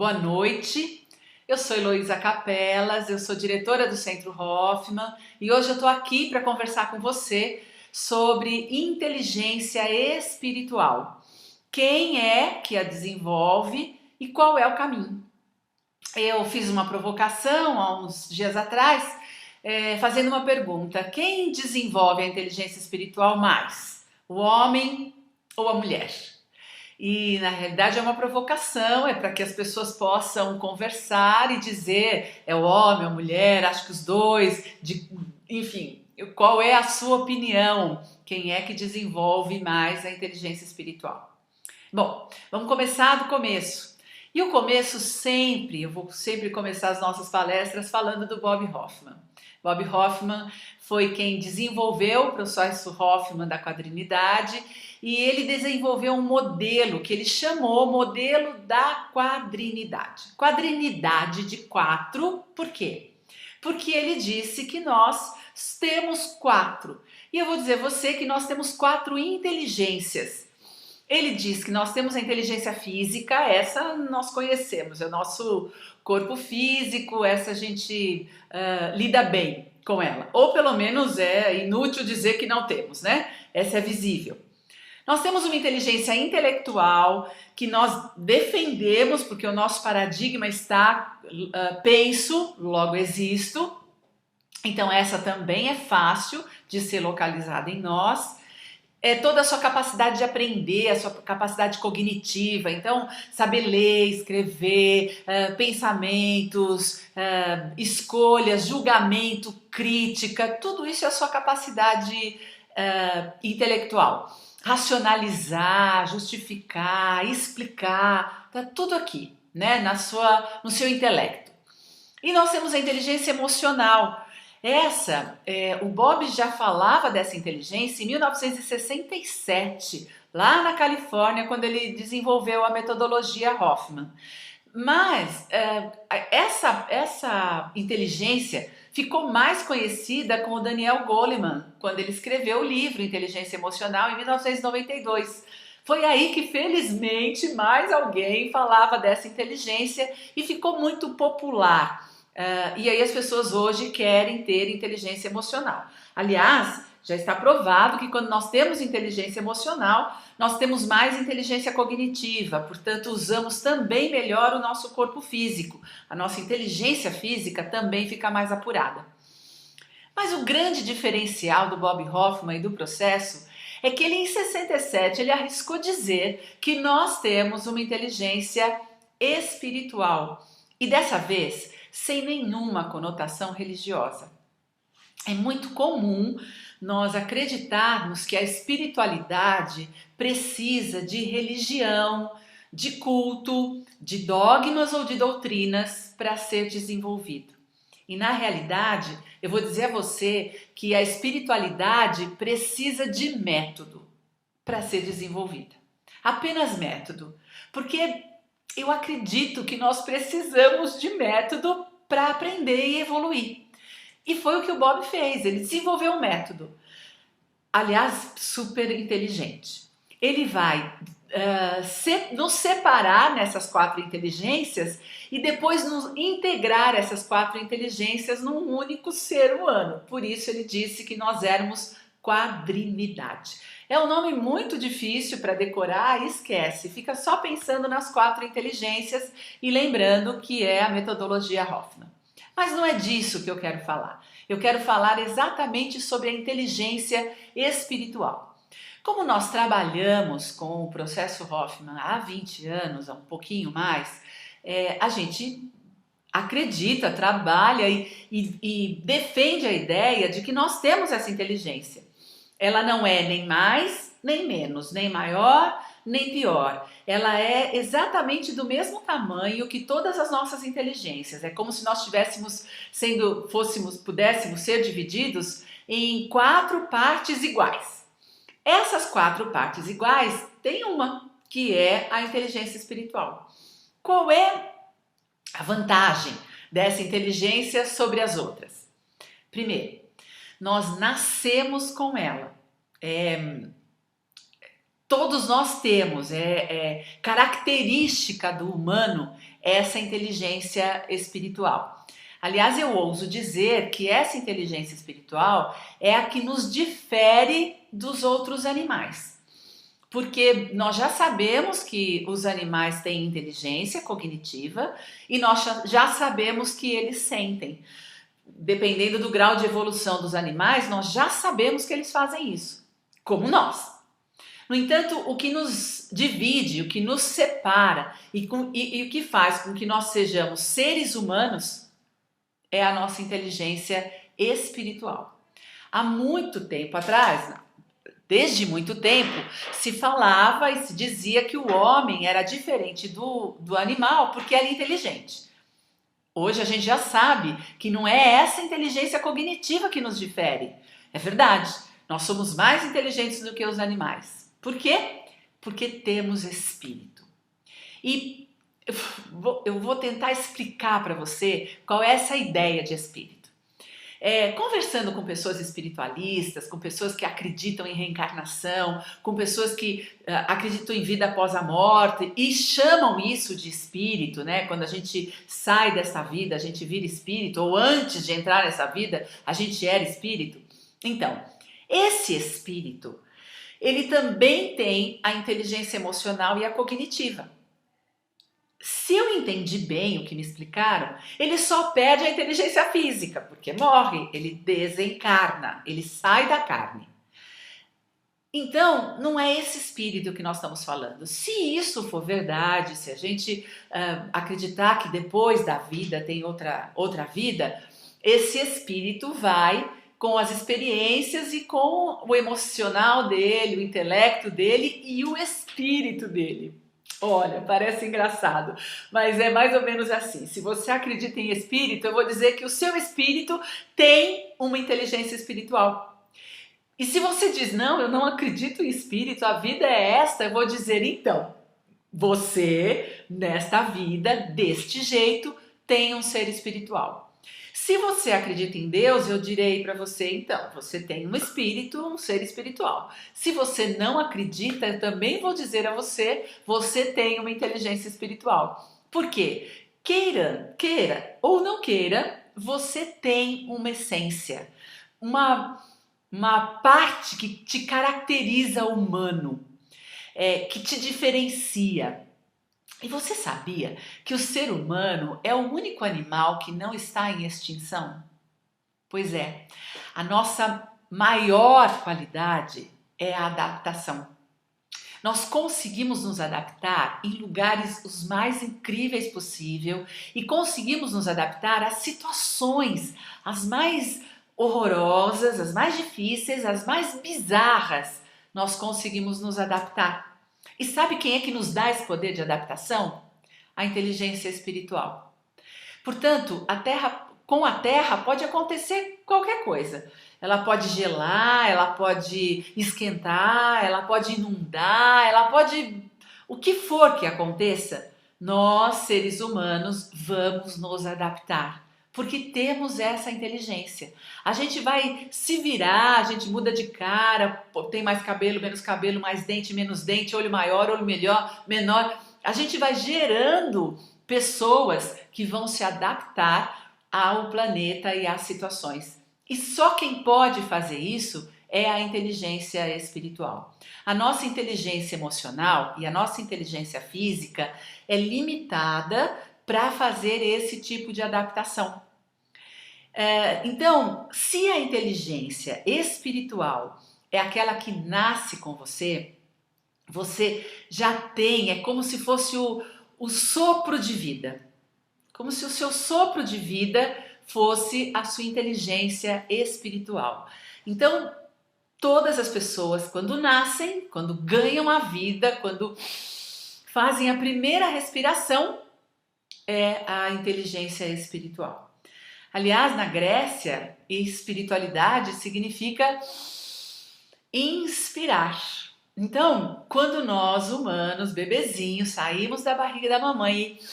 Boa noite, eu sou Heloísa Capelas, eu sou diretora do Centro Hoffman e hoje eu estou aqui para conversar com você sobre inteligência espiritual. Quem é que a desenvolve e qual é o caminho? Eu fiz uma provocação há uns dias atrás, fazendo uma pergunta: quem desenvolve a inteligência espiritual mais? O homem ou a mulher? E na realidade é uma provocação, é para que as pessoas possam conversar e dizer é o homem, a mulher, acho que os dois, enfim, qual é a sua opinião? Quem é que desenvolve mais a inteligência espiritual? Bom, vamos começar do começo. E o começo eu vou sempre começar as nossas palestras falando do Bob Hoffman. Bob Hoffman foi quem desenvolveu o processo Hoffman da quadrinidade e ele desenvolveu um modelo que ele chamou modelo da quadrinidade. Quadrinidade de 4, por quê? Porque ele disse que nós temos 4. E eu vou dizer a você que nós temos 4 inteligências. Ele diz que nós temos a inteligência física, essa nós conhecemos, é o nosso corpo físico, essa a gente lida bem com ela. Ou pelo menos é inútil dizer que não temos, né? Essa é visível. Nós temos uma inteligência intelectual que nós defendemos, porque o nosso paradigma está penso, logo existo. Então essa também é fácil de ser localizada em nós. É toda a sua capacidade de aprender, a sua capacidade cognitiva, então saber ler, escrever, pensamentos, escolhas, julgamento, crítica, tudo isso é a sua capacidade intelectual. Racionalizar, justificar, explicar, tá tudo aqui, né, no seu intelecto. E nós temos a inteligência emocional. O Bob já falava dessa inteligência em 1967, lá na Califórnia, quando ele desenvolveu a metodologia Hoffman. Mas essa inteligência ficou mais conhecida com o Daniel Goleman, quando ele escreveu o livro Inteligência Emocional em 1992. Foi aí que, felizmente, mais alguém falava dessa inteligência e ficou muito popular. E aí as pessoas hoje querem ter inteligência emocional. Aliás, já está provado que quando nós temos inteligência emocional, nós temos mais inteligência cognitiva, portanto usamos também melhor o nosso corpo físico. A nossa inteligência física também fica mais apurada. Mas o grande diferencial do Bob Hoffman e do processo é que ele em 67 ele arriscou dizer que nós temos uma inteligência espiritual e dessa vez sem nenhuma conotação religiosa. É muito comum nós acreditarmos que a espiritualidade precisa de religião, de culto, de dogmas ou de doutrinas para ser desenvolvido. E na realidade, eu vou dizer a você que a espiritualidade precisa de método para ser desenvolvida. Apenas método. Porque eu acredito que nós precisamos de método para aprender e evoluir. E foi o que o Bob fez, ele desenvolveu um método, aliás, super inteligente. Ele vai nos separar nessas 4 inteligências e depois nos integrar essas 4 inteligências num único ser humano. Por isso ele disse que nós éramos quadrinidade. É um nome muito difícil para decorar, esquece, fica só pensando nas 4 inteligências e lembrando que é a metodologia Hoffman. Mas não é disso que eu quero falar. Eu quero falar exatamente sobre a inteligência espiritual. Como nós trabalhamos com o processo Hoffman há 20 anos, há um pouquinho mais, a gente acredita, trabalha e defende a ideia de que nós temos essa inteligência. Ela não é nem mais, nem menos, nem maior, nem pior. Ela é exatamente do mesmo tamanho que todas as nossas inteligências. É como se nós pudéssemos ser divididos em 4 partes iguais. Essas 4 partes iguais tem uma, que é a inteligência espiritual. Qual é a vantagem dessa inteligência sobre as outras? Primeiro, nós nascemos com ela. todos nós temos, é característica do humano essa inteligência espiritual. Aliás, eu ouso dizer que essa inteligência espiritual é a que nos difere dos outros animais. Porque nós já sabemos que os animais têm inteligência cognitiva e nós já sabemos que eles sentem. Dependendo do grau de evolução dos animais, nós já sabemos que eles fazem isso, como nós. No entanto, o que nos divide, o que nos separa e o que faz com que nós sejamos seres humanos é a nossa inteligência espiritual. Há muito tempo atrás, desde muito tempo, se falava e se dizia que o homem era diferente do animal porque era inteligente. Hoje a gente já sabe que não é essa inteligência cognitiva que nos difere. É verdade, nós somos mais inteligentes do que os animais. Por quê? Porque temos espírito. E eu vou tentar explicar para você qual é essa ideia de espírito. Conversando com pessoas espiritualistas, com pessoas que acreditam em reencarnação, com pessoas que acreditam em vida após a morte e chamam isso de espírito, né? Quando a gente sai dessa vida, a gente vira espírito, ou antes de entrar nessa vida, a gente era espírito. Então, esse espírito, ele também tem a inteligência emocional e a cognitiva. Se eu entendi bem o que me explicaram, ele só perde a inteligência física, porque morre, ele desencarna, ele sai da carne. Então, não é esse espírito que nós estamos falando. Se isso for verdade, se a gente acreditar que depois da vida tem outra vida, esse espírito vai com as experiências e com o emocional dele, o intelecto dele e o espírito dele. Olha, parece engraçado, mas é mais ou menos assim. Se você acredita em espírito, eu vou dizer que o seu espírito tem uma inteligência espiritual. E se você diz, não, eu não acredito em espírito, a vida é esta, eu vou dizer, então, você, nesta vida, deste jeito, tem um ser espiritual. Se você acredita em Deus, eu direi para você, então, você tem um espírito, um ser espiritual. Se você não acredita, eu também vou dizer a você, você tem uma inteligência espiritual. Por quê? Queira ou não queira, você tem uma essência, uma parte que te caracteriza humano, que te diferencia. E você sabia que o ser humano é o único animal que não está em extinção? Pois é, a nossa maior qualidade é a adaptação. Nós conseguimos nos adaptar em lugares os mais incríveis possível e conseguimos nos adaptar a situações as mais horrorosas, as mais difíceis, as mais bizarras. Nós conseguimos nos adaptar. E sabe quem é que nos dá esse poder de adaptação? A inteligência espiritual. Portanto, com a Terra pode acontecer qualquer coisa. Ela pode gelar, ela pode esquentar, ela pode inundar, ela pode... O que for que aconteça, nós, seres humanos, vamos nos adaptar. Porque temos essa inteligência. A gente vai se virar, a gente muda de cara, tem mais cabelo, menos cabelo, mais dente, menos dente, olho maior, olho menor. A gente vai gerando pessoas que vão se adaptar ao planeta e às situações. E só quem pode fazer isso é a inteligência espiritual. A nossa inteligência emocional e a nossa inteligência física é limitada para fazer esse tipo de adaptação. Então, se a inteligência espiritual é aquela que nasce com você, você já tem, é como se fosse o sopro de vida, como se o seu sopro de vida fosse a sua inteligência espiritual. Então, todas as pessoas, quando nascem, quando ganham a vida, quando fazem a primeira respiração, é a inteligência espiritual. Aliás, na Grécia, espiritualidade significa inspirar. Então, quando nós, humanos, bebezinhos, saímos da barriga da mamãe e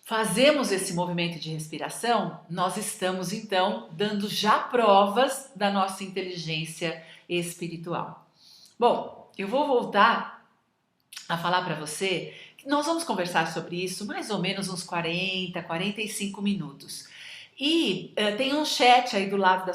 fazemos esse movimento de respiração, nós estamos, então, dando já provas da nossa inteligência espiritual. Bom, eu vou voltar a falar para você que nós vamos conversar sobre isso mais ou menos uns 45 minutos. E tem um chat aí do lado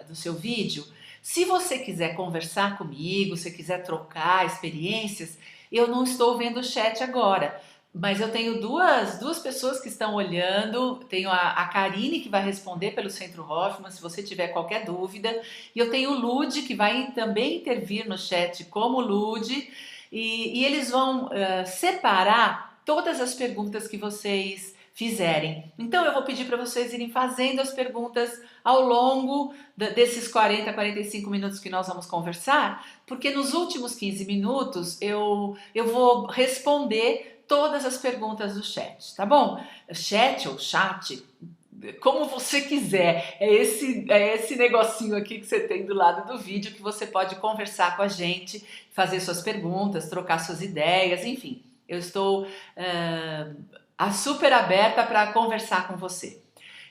do seu vídeo. Se você quiser conversar comigo, se quiser trocar experiências, eu não estou vendo o chat agora. Mas eu tenho duas pessoas que estão olhando. Tenho a Karine, que vai responder pelo Centro Hoffman, se você tiver qualquer dúvida. E eu tenho o Lude, que vai também intervir no chat como Lude. E eles vão separar todas as perguntas que vocês fizerem. Então eu vou pedir para vocês irem fazendo as perguntas ao longo desses 45 minutos que nós vamos conversar, porque nos últimos 15 minutos eu vou responder todas as perguntas do chat, tá bom? Chat ou chat, como você quiser, é esse negocinho aqui que você tem do lado do vídeo que você pode conversar com a gente, fazer suas perguntas, trocar suas ideias, enfim. Eu estou super aberta para conversar com você.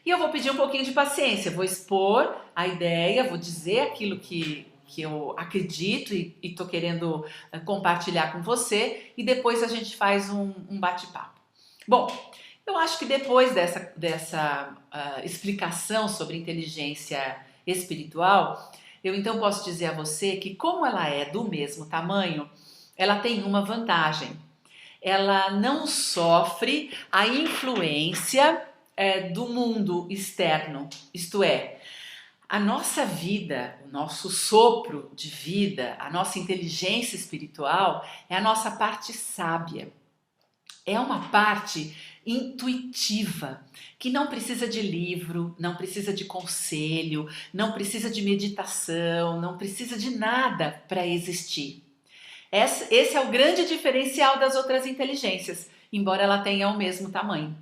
E eu vou pedir um pouquinho de paciência, vou expor a ideia, vou dizer aquilo que eu acredito e estou querendo compartilhar com você, e depois a gente faz um bate-papo. Bom, eu acho que depois dessa explicação sobre inteligência espiritual, eu então posso dizer a você que, como ela é do mesmo tamanho, ela tem uma vantagem. Ela não sofre a influência do mundo externo, isto é, a nossa vida, o nosso sopro de vida, a nossa inteligência espiritual é a nossa parte sábia. É uma parte intuitiva, que não precisa de livro, não precisa de conselho, não precisa de meditação, não precisa de nada para existir. Esse é o grande diferencial das outras inteligências, embora ela tenha o mesmo tamanho.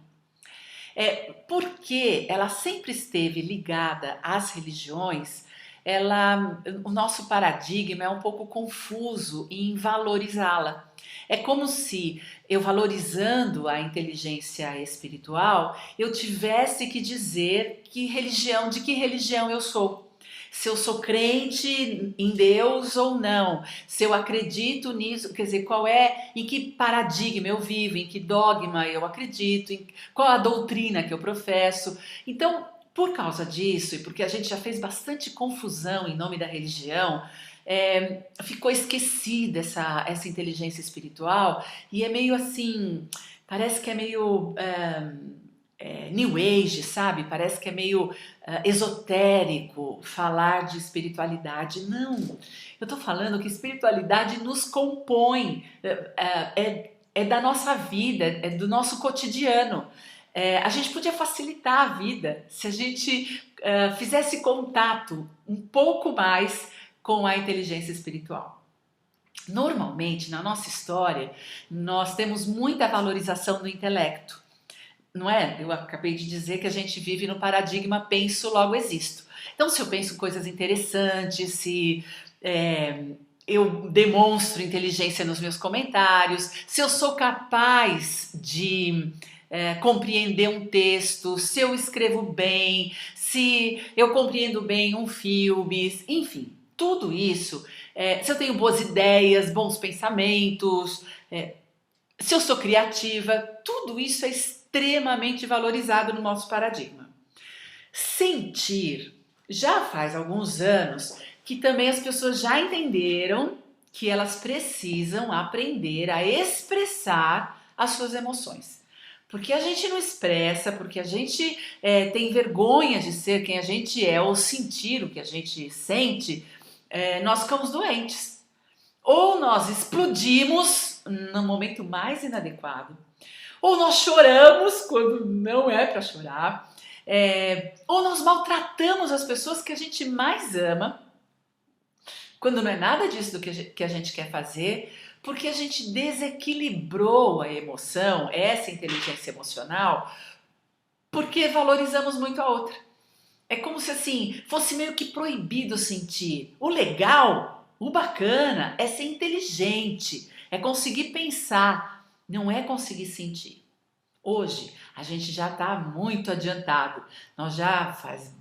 Porque ela sempre esteve ligada às religiões, o nosso paradigma é um pouco confuso em valorizá-la. É como se eu, valorizando a inteligência espiritual, eu tivesse que dizer de que religião eu sou. Se eu sou crente em Deus ou não, se eu acredito nisso, quer dizer, em que paradigma eu vivo, em que dogma eu acredito, qual a doutrina que eu professo. Então, por causa disso, e porque a gente já fez bastante confusão em nome da religião, ficou esquecida essa inteligência espiritual, e é meio assim, parece que é meio New Age, sabe? Parece que é meio esotérico falar de espiritualidade. Não, eu tô falando que espiritualidade nos compõe, é da nossa vida, é do nosso cotidiano. A gente podia facilitar a vida se a gente fizesse contato um pouco mais com a inteligência espiritual. Normalmente, na nossa história, nós temos muita valorização do intelecto. Não é? Eu acabei de dizer que a gente vive no paradigma penso, logo existo. Então, se eu penso coisas interessantes, se eu demonstro inteligência nos meus comentários, se eu sou capaz de compreender um texto, se eu escrevo bem, se eu compreendo bem um filme, enfim, tudo isso, se eu tenho boas ideias, bons pensamentos, se eu sou criativa, tudo isso é extremamente valorizado no nosso paradigma. Sentir, já faz alguns anos que também as pessoas já entenderam que elas precisam aprender a expressar as suas emoções. Porque a gente não expressa, porque a gente tem vergonha de ser quem a gente é ou sentir o que a gente sente, nós ficamos doentes. Ou nós explodimos no momento mais inadequado, ou nós choramos quando não é para chorar, ou nós maltratamos as pessoas que a gente mais ama, quando não é nada disso do que a gente quer fazer, porque a gente desequilibrou a emoção, essa inteligência emocional, porque valorizamos muito a outra. É como se assim, fosse meio que proibido sentir. O legal, o bacana é ser inteligente, é conseguir pensar, não é conseguir sentir. Hoje, a gente já está muito adiantado. Nós já faz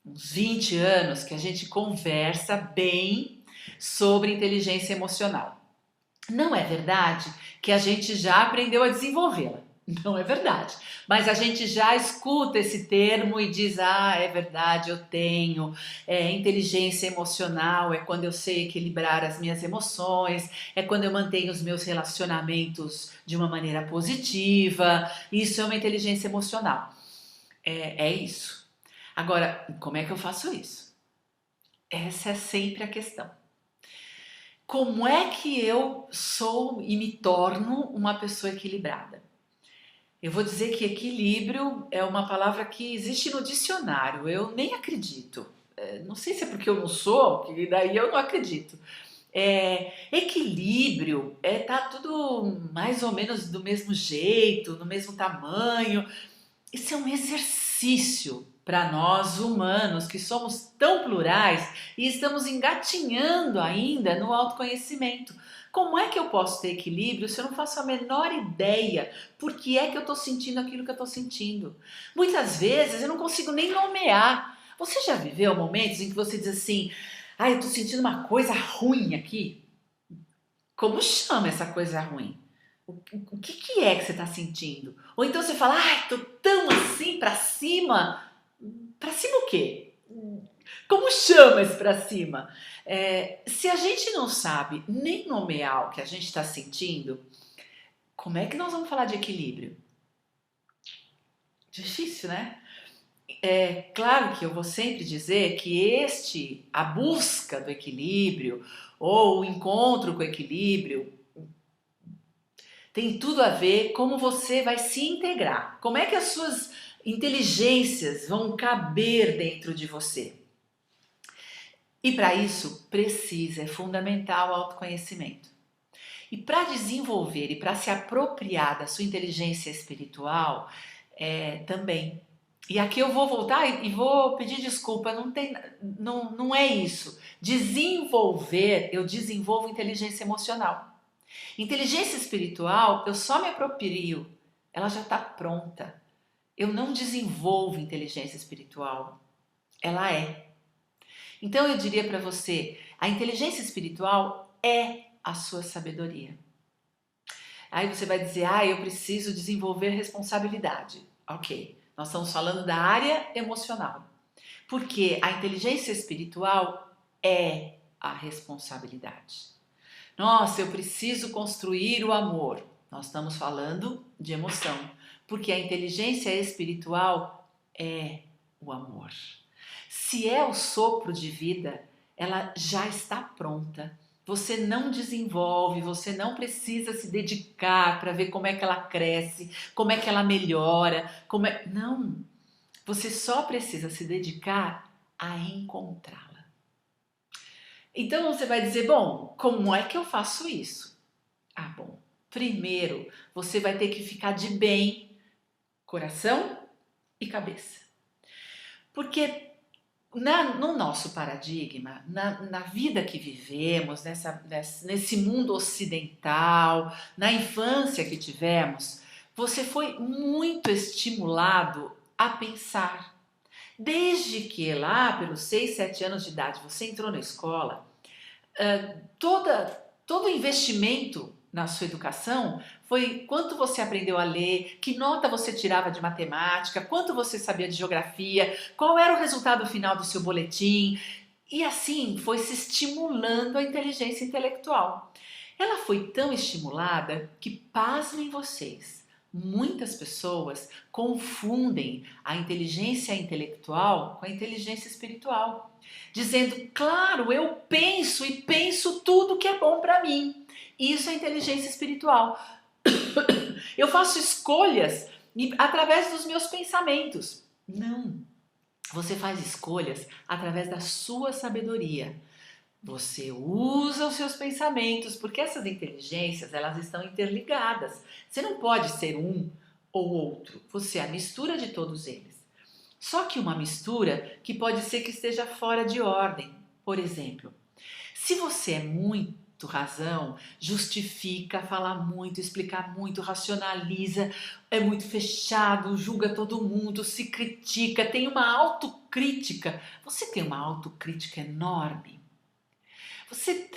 uns 20 anos que a gente conversa bem sobre inteligência emocional. Não é verdade que a gente já aprendeu a desenvolvê-la. Não é verdade. Mas a gente já escuta esse termo e diz: ah, é verdade, eu tenho. Inteligência emocional é quando eu sei equilibrar as minhas emoções, é quando eu mantenho os meus relacionamentos de uma maneira positiva. Isso é uma inteligência emocional. É isso. Agora, como é que eu faço isso? Essa é sempre a questão. Como é que eu sou e me torno uma pessoa equilibrada? Eu vou dizer que equilíbrio é uma palavra que existe no dicionário, eu nem acredito. Não sei se é porque eu não sou, que daí eu não acredito. Equilíbrio tá tudo mais ou menos do mesmo jeito, no mesmo tamanho. Isso é um exercício para nós humanos que somos tão plurais e estamos engatinhando ainda no autoconhecimento. Como é que eu posso ter equilíbrio se eu não faço a menor ideia por que é que eu estou sentindo aquilo que eu estou sentindo? Muitas vezes eu não consigo nem nomear. Você já viveu momentos em que você diz assim: ah, eu estou sentindo uma coisa ruim aqui? Como chama essa coisa ruim? O que é que você está sentindo? Ou então você fala: ai, tô tão assim pra cima. Pra cima o quê? Como chama esse pra cima? Se a gente não sabe nem nomear o que a gente está sentindo, como é que nós vamos falar de equilíbrio? Difícil, né? É claro que eu vou sempre dizer que a busca do equilíbrio ou o encontro com o equilíbrio tem tudo a ver como você vai se integrar. Como é que as suas inteligências vão caber dentro de você? E para isso é fundamental o autoconhecimento. E para desenvolver e para se apropriar da sua inteligência espiritual, também. E aqui eu vou voltar e vou pedir desculpa, não é isso. Desenvolver, eu desenvolvo inteligência emocional. Inteligência espiritual, eu só me aproprio, ela já está pronta. Eu não desenvolvo inteligência espiritual, ela é. Então eu diria para você, a inteligência espiritual é a sua sabedoria. Aí você vai dizer: ah, eu preciso desenvolver responsabilidade. Ok, nós estamos falando da área emocional. Porque a inteligência espiritual é a responsabilidade. Nossa, eu preciso construir o amor. Nós estamos falando de emoção, porque a inteligência espiritual é o amor. Se é o sopro de vida, ela já está pronta. Você não desenvolve, você não precisa se dedicar para ver como é que ela cresce, como é que ela melhora, Não, você só precisa se dedicar a encontrá-la. Então você vai dizer: bom, como é que eu faço isso? Ah, bom, primeiro você vai ter que ficar de bem, coração e cabeça. Porque no nosso paradigma, na vida que vivemos, nesse mundo ocidental, na infância que tivemos, você foi muito estimulado a pensar. Desde que lá, pelos 6, 7 anos de idade, você entrou na escola, todo investimento na sua educação foi quanto você aprendeu a ler, que nota você tirava de matemática, quanto você sabia de geografia, qual era o resultado final do seu boletim. E assim foi se estimulando a inteligência intelectual. Ela foi tão estimulada que, pasmem vocês, muitas pessoas confundem a inteligência intelectual com a inteligência espiritual, dizendo: claro, eu penso e penso tudo que é bom para mim. Isso é inteligência espiritual. Eu faço escolhas através dos meus pensamentos. Não. Você faz escolhas através da sua sabedoria. Você usa os seus pensamentos, porque essas inteligências, elas estão interligadas. Você não pode ser um ou outro. Você é a mistura de todos eles. Só que uma mistura que pode ser que esteja fora de ordem. Por exemplo, se você é muito razão, justifica, fala muito, explica muito, racionaliza, é muito fechado, julga todo mundo, se critica, tem uma autocrítica. Você tem uma autocrítica enorme. Você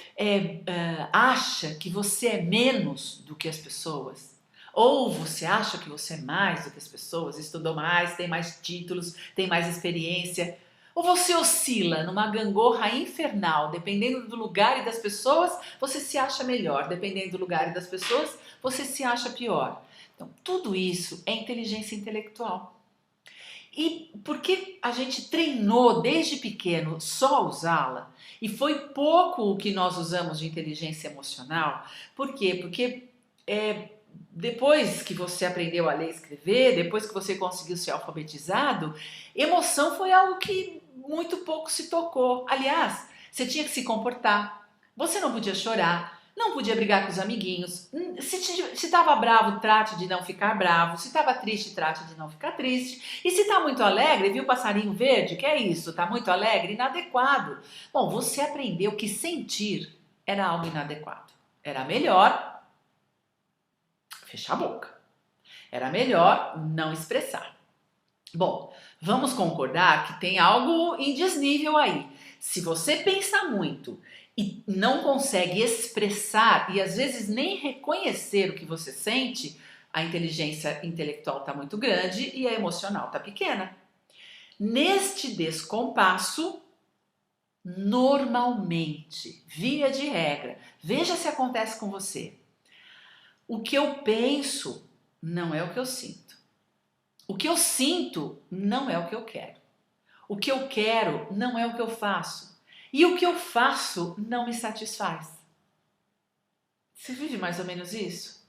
acha que você é menos do que as pessoas? Ou você acha que você é mais do que as pessoas? Estudou mais, tem mais títulos, tem mais experiência? Ou você oscila numa gangorra infernal, dependendo do lugar e das pessoas, você se acha melhor, dependendo do lugar e das pessoas, você se acha pior. Então, tudo isso é inteligência intelectual. E porque a gente treinou desde pequeno só usá-la, e foi pouco o que nós usamos de inteligência emocional, por quê? Porque depois que você aprendeu a ler e escrever, depois que você conseguiu ser alfabetizado, emoção foi algo que muito pouco se tocou. Aliás, você tinha que se comportar, você não podia chorar, não podia brigar com os amiguinhos. Se estava bravo, trate de não ficar bravo. Se estava triste, trate de não ficar triste. E se está muito alegre, viu o passarinho verde? Que é isso? Está muito alegre? Inadequado. Bom, você aprendeu que sentir era algo inadequado. Era melhor fechar a boca. Era melhor não expressar. Bom, vamos concordar que tem algo em desnível aí. Se você pensa muito e não consegue expressar e às vezes nem reconhecer o que você sente, a inteligência intelectual está muito grande e a emocional está pequena. Neste descompasso, normalmente, via de regra, veja se acontece com você. O que eu penso não é o que eu sinto. O que eu sinto não é o que eu quero. O que eu quero não é o que eu faço. E o que eu faço não me satisfaz. Você vive mais ou menos isso?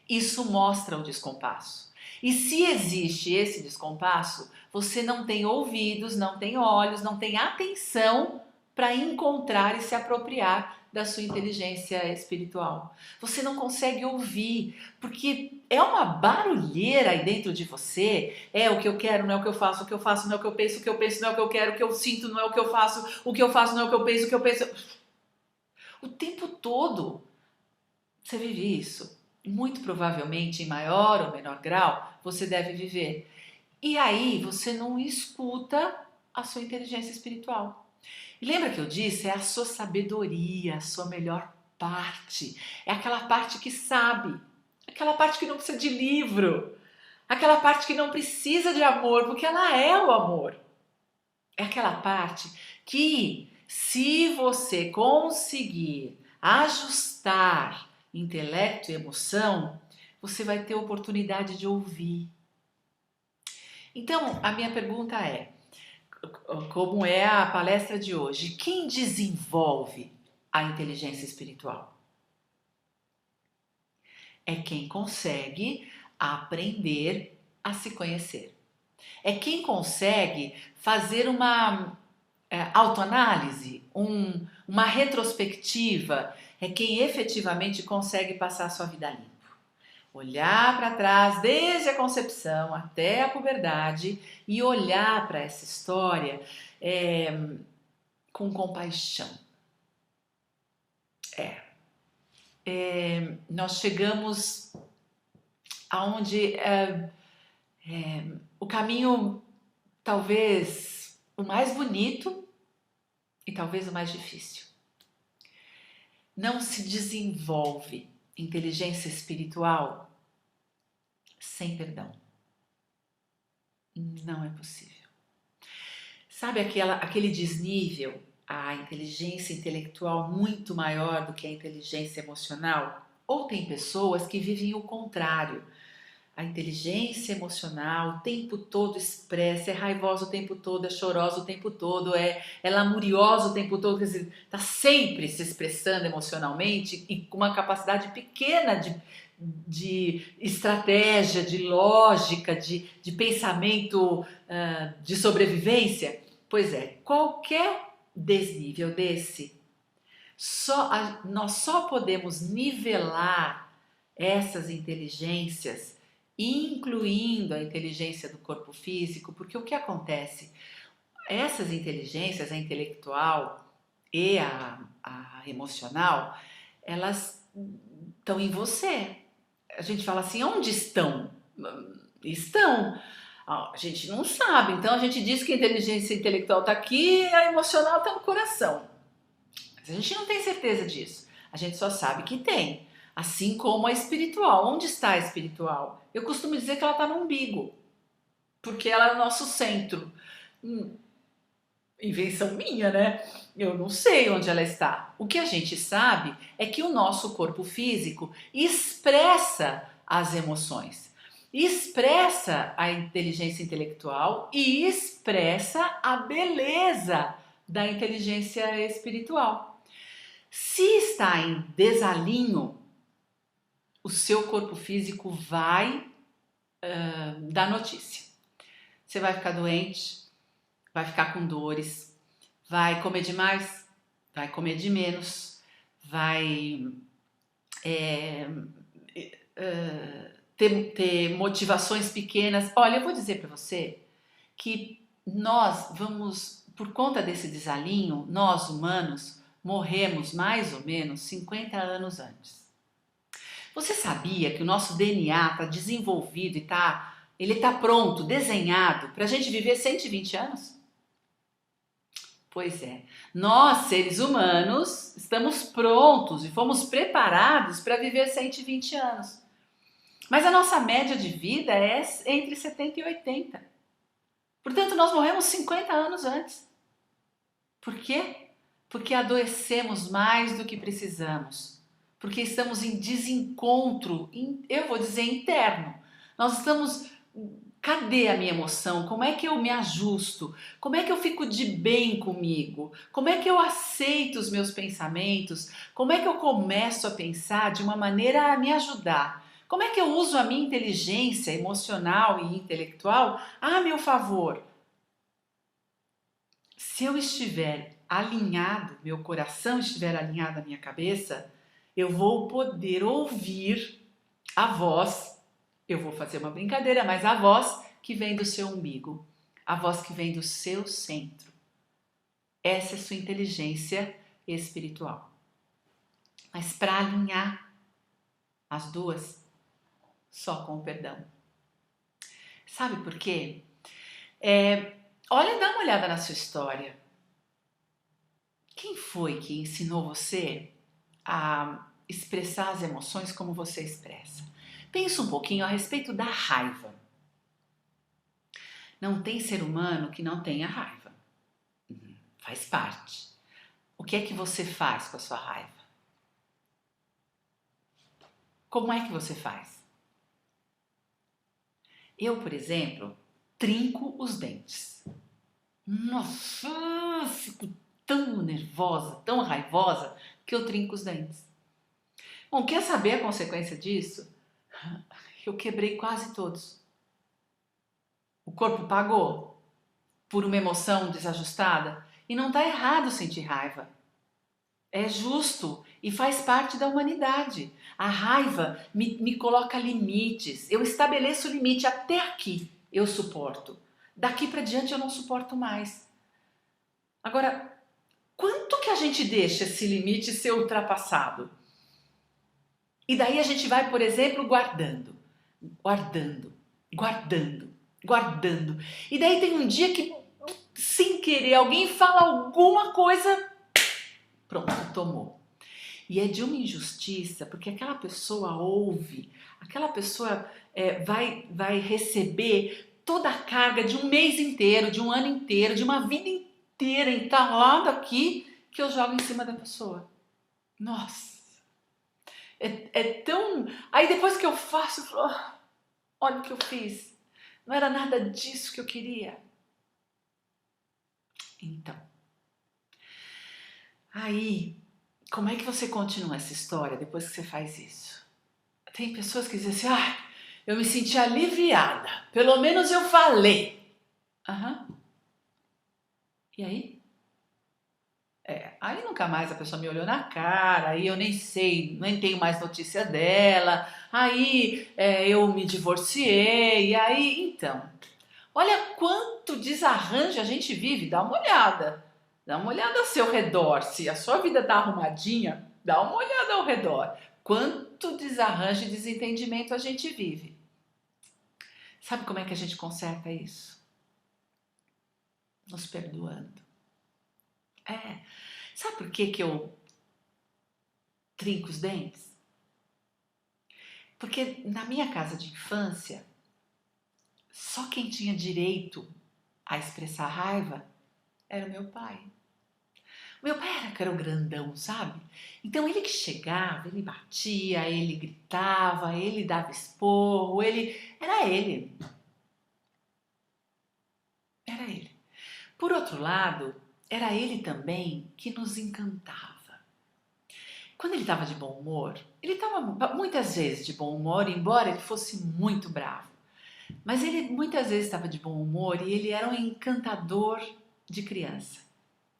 Isso mostra o descompasso. E se existe esse descompasso, você não tem ouvidos, não tem olhos, não tem atenção para encontrar e se apropriar da sua inteligência espiritual. Você não consegue ouvir, porque é uma barulheira aí dentro de você. É o que eu quero, não é o que eu faço, o que eu faço não é o que eu penso não é o que eu quero, o que eu sinto não é o que eu faço, o que eu faço não é o que eu penso. O tempo todo você vive isso. Muito provavelmente, em maior ou menor grau, você deve viver. E aí você não escuta a sua inteligência espiritual. E lembra que eu disse? É a sua sabedoria, a sua melhor parte. É aquela parte que sabe, aquela parte que não precisa de livro, aquela parte que não precisa de amor, porque ela é o amor. É aquela parte que, se você conseguir ajustar intelecto e emoção, você vai ter oportunidade de ouvir. Então, a minha pergunta é: como é a palestra de hoje, quem desenvolve a inteligência espiritual? É quem consegue aprender a se conhecer. É quem consegue fazer uma autoanálise, uma retrospectiva. É quem efetivamente consegue passar a sua vida limpo. Olhar para trás desde a concepção até a puberdade e olhar para essa história com compaixão. Nós chegamos aonde o caminho talvez o mais bonito e talvez o mais difícil. Não se desenvolve inteligência espiritual sem perdão. Não é possível. Sabe aquele desnível, a inteligência intelectual muito maior do que a inteligência emocional? Ou tem pessoas que vivem o contrário. A inteligência emocional o tempo todo expressa, é raivosa o tempo todo, é chorosa o tempo todo, é lamuriosa o tempo todo, quer dizer, está sempre se expressando emocionalmente e com uma capacidade pequena de estratégia, de lógica, de pensamento, de sobrevivência. Pois é, qualquer desnível desse, nós só podemos nivelar essas inteligências, incluindo a inteligência do corpo físico, porque o que acontece? Essas inteligências, a intelectual e a emocional, elas estão em você. A gente fala assim, onde estão? Estão. A gente não sabe, então a gente diz que a inteligência intelectual está aqui e a emocional está no coração. Mas Mas a gente não tem certeza disso. A gente só sabe que tem. Assim como a espiritual. Onde está a espiritual? Eu costumo dizer que ela está no umbigo, porque ela é o nosso centro. Invenção minha, né? Eu não sei onde ela está. O que a gente sabe é que o nosso corpo físico expressa as emoções, expressa a inteligência intelectual e expressa a beleza da inteligência espiritual. Se está em desalinho, o seu corpo físico vai dar notícia. Você vai ficar doente, vai ficar com dores, vai comer demais, vai comer de menos, vai ter motivações pequenas. Olha, eu vou dizer para você que nós vamos, por conta desse desalinho, nós humanos morremos mais ou menos 50 anos antes. Você sabia que o nosso DNA está desenvolvido e ele está pronto, desenhado para a gente viver 120 anos? Pois é, nós seres humanos estamos prontos e fomos preparados para viver 120 anos. Mas a nossa média de vida é entre 70 e 80. Portanto, nós morremos 50 anos antes. Por quê? Porque adoecemos mais do que precisamos. Porque estamos em desencontro, eu vou dizer interno. Nós estamos... Cadê a minha emoção? Como é que eu me ajusto? Como é que eu fico de bem comigo? Como é que eu aceito os meus pensamentos? Como é que eu começo a pensar de uma maneira a me ajudar? Como é que eu uso a minha inteligência emocional e intelectual a meu favor? Se eu estiver alinhado, meu coração estiver alinhado à minha cabeça, eu vou poder ouvir a voz. Eu vou fazer uma brincadeira, mas a voz que vem do seu umbigo, a voz que vem do seu centro. Essa é a sua inteligência espiritual. Mas para alinhar as duas, só com o perdão. Sabe por quê? Olha, dá uma olhada na sua história. Quem foi que ensinou você a expressar as emoções como você expressa? Pensa um pouquinho a respeito da raiva. Não tem ser humano que não tenha raiva. Faz parte. O que é que você faz com a sua raiva? Como é que você faz? Eu, por exemplo, trinco os dentes. Nossa, fico tão nervosa, tão raivosa, que eu trinco os dentes. Bom, quer saber a consequência disso? Eu quebrei quase todos. O corpo pagou por uma emoção desajustada. E não está errado sentir raiva. É justo e faz parte da humanidade. A raiva me coloca limites. Eu estabeleço limite. Até aqui eu suporto. Daqui para diante eu não suporto mais. Agora, quanto que a gente deixa esse limite ser ultrapassado? E daí a gente vai, por exemplo, guardando. E daí tem um dia que, sem querer, alguém fala alguma coisa, pronto, tomou. E é de uma injustiça, porque aquela pessoa ouve, aquela pessoa vai receber toda a carga de um mês inteiro, de um ano inteiro, de uma vida inteira entalada aqui, que eu jogo em cima da pessoa. Nossa! É tão... Aí depois que eu faço, eu falo, olha o que eu fiz. Não era nada disso que eu queria. Então, aí, como é que você continua essa história depois que você faz isso? Tem pessoas que dizem assim, eu me senti aliviada, pelo menos eu falei. E aí? Aí nunca mais a pessoa me olhou na cara, aí eu nem sei, nem tenho mais notícia dela, aí eu me divorciei, e aí, então... Olha quanto desarranjo a gente vive, dá uma olhada ao seu redor, se a sua vida está arrumadinha, dá uma olhada ao redor, quanto desarranjo e desentendimento a gente vive. Sabe como é que a gente conserta isso? Nos perdoando. Sabe por que que eu trinco os dentes? Porque na minha casa de infância, só quem tinha direito a expressar raiva era o meu pai. O meu pai era que era o grandão, sabe? Então ele que chegava, ele batia, ele gritava, ele dava esporro, ele... Era ele. Era ele. Por outro lado, era ele também que nos encantava. Quando ele estava de bom humor, ele estava muitas vezes de bom humor, embora ele fosse muito bravo. Mas ele muitas vezes estava de bom humor e ele era um encantador de criança.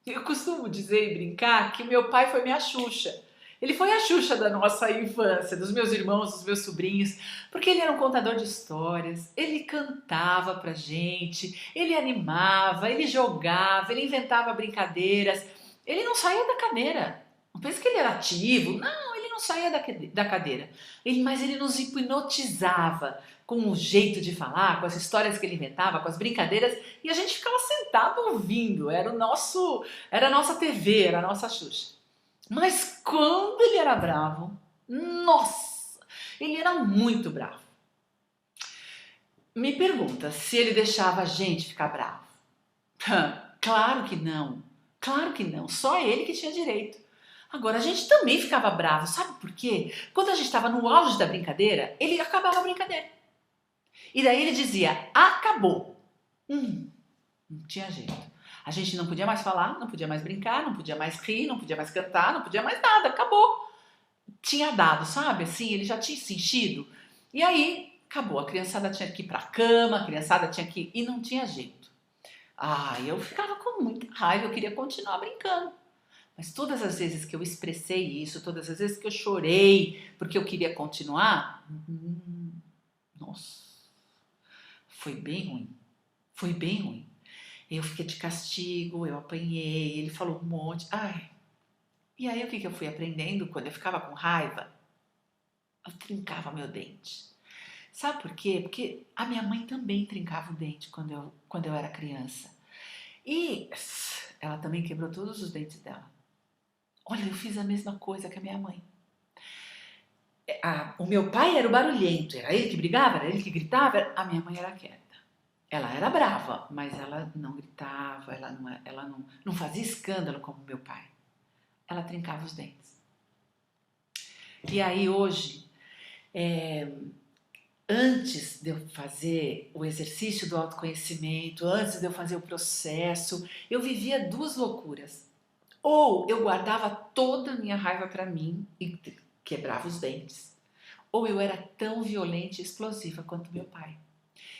Eu costumo dizer e brincar que meu pai foi minha Xuxa. Ele foi a Xuxa da nossa infância, dos meus irmãos, dos meus sobrinhos, porque ele era um contador de histórias, ele cantava pra gente, ele animava, ele jogava, ele inventava brincadeiras, ele não saía da cadeira. Não pensa que ele era ativo, não, ele não saía da cadeira. Mas ele nos hipnotizava com o jeito de falar, com as histórias que ele inventava, com as brincadeiras, e a gente ficava sentado ouvindo, era a nossa TV, era a nossa Xuxa. Mas quando ele era bravo, nossa, ele era muito bravo. Me pergunta se ele deixava a gente ficar bravo. Claro que não, claro que não, só ele que tinha direito. Agora, a gente também ficava bravo, sabe por quê? Quando a gente estava no auge da brincadeira, ele acabava a brincadeira. E daí ele dizia, acabou. Não tinha jeito. A gente não podia mais falar, não podia mais brincar, não podia mais rir, não podia mais cantar, não podia mais nada, acabou. Tinha dado, sabe? Assim, ele já tinha se enchido. E aí, acabou. A criançada tinha que ir pra cama, a criançada tinha que ir, e não tinha jeito. Eu ficava com muita raiva, eu queria continuar brincando. Mas todas as vezes que eu expressei isso, todas as vezes que eu chorei porque eu queria continuar, nossa, foi bem ruim. Foi bem ruim. Eu fiquei de castigo, eu apanhei, ele falou um monte. E aí o que eu fui aprendendo? Quando eu ficava com raiva, eu trincava meu dente. Sabe por quê? Porque a minha mãe também trincava o dente quando eu era criança. E ela também quebrou todos os dentes dela. Olha, eu fiz a mesma coisa que a minha mãe. O meu pai era o barulhento, era ele que brigava, era ele que gritava, a minha mãe era quieta. Ela era brava, mas ela não gritava, ela não fazia escândalo como meu pai. Ela trincava os dentes. E aí hoje, antes de eu fazer o exercício do autoconhecimento, antes de eu fazer o processo, eu vivia duas loucuras. Ou eu guardava toda a minha raiva para mim e quebrava os dentes. Ou eu era tão violenta e explosiva quanto meu pai.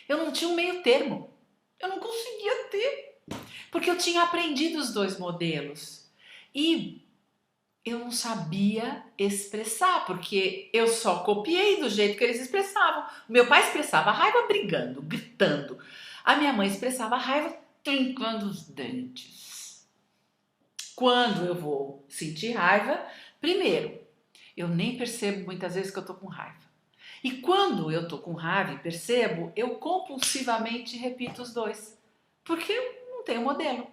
Eu não tinha um meio termo. Eu não conseguia ter. Porque eu tinha aprendido os dois modelos. E eu não sabia expressar, porque eu só copiei do jeito que eles expressavam. O meu pai expressava a raiva brigando, gritando. A minha mãe expressava a raiva trincando os dentes. Quando eu vou sentir raiva, primeiro, eu nem percebo muitas vezes que eu tô com raiva. E quando eu tô com raiva e percebo, eu compulsivamente repito os dois, porque eu não tenho modelo.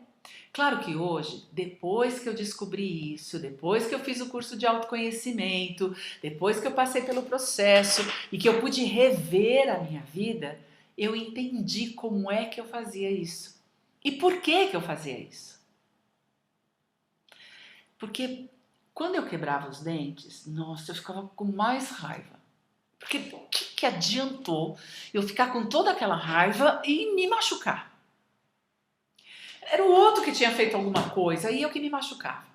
Claro que hoje, depois que eu descobri isso, depois que eu fiz o curso de autoconhecimento, depois que eu passei pelo processo e que eu pude rever a minha vida, eu entendi como é que eu fazia isso. E por que eu fazia isso? Porque quando eu quebrava os dentes, nossa, eu ficava com mais raiva. Porque o que adiantou eu ficar com toda aquela raiva e me machucar? Era o outro que tinha feito alguma coisa e eu que me machucava.